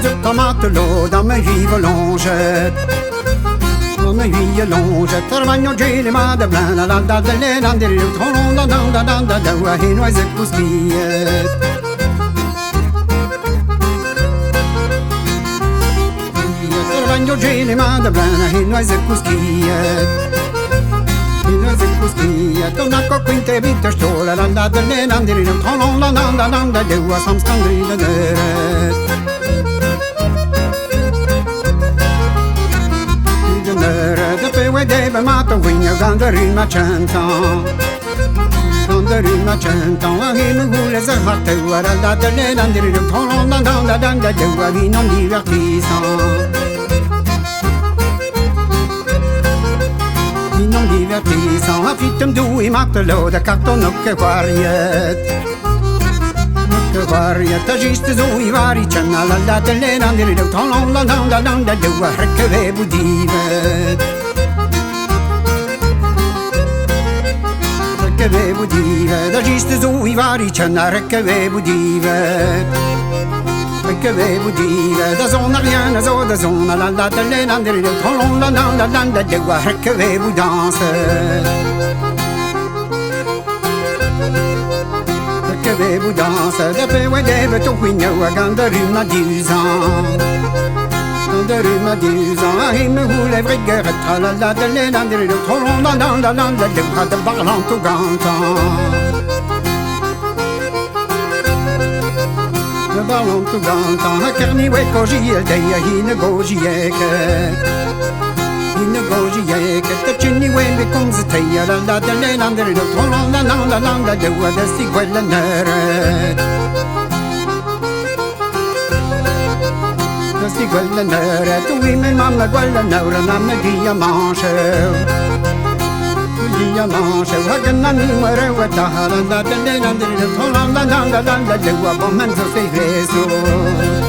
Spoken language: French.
De tomates l'eau dans ma violongette, dans ma violongette, Armagno gene ma de blan, la da de le dan de le tron da da da da da wa he noise cousquillette. Armagno gene ma de blan, he noise cousquillette. Noise cousquillette, on a coquinte vite stola, la da de le dan de le tron da da da da da wa sam standri de deret. Deve mato vigno quando rima 100 ans, quando rima 100 ans, a chi mi vuole se fatte guarda da delle dandiri del tono da da da da da vi non divertissant, vi non divertissant, a fittem due matelo da cartono che guariet. Che guariet, giusto sui vari c'hanno la da delle dandiri del tono da da da da da che vevo divet. Che vevo dire, da giusto sui vari c'annare che vevo dire, che vevo dire, da zona riana, da zona la da le landere del colon la da de guarda che vevo danse, che vevo danse, da pe deve to quindi a ganda rima dizan. De rima dizan, a hi me voulait vrigger tra la la de le landere del colon la de guarda parlant tout gantan. De parlant tout gantan, a carni we koji el de hi ne gojieke. Hi ne gojieke, te chini we me comes te ya la la de le landere del colon la de guarda si quella nere. Si quella nera, tu mi mamma quella nera, mamma dia manche, dia manche, wa ganna mi mare wa ta la da de la de la la la la la la la wa bon man so sei reso.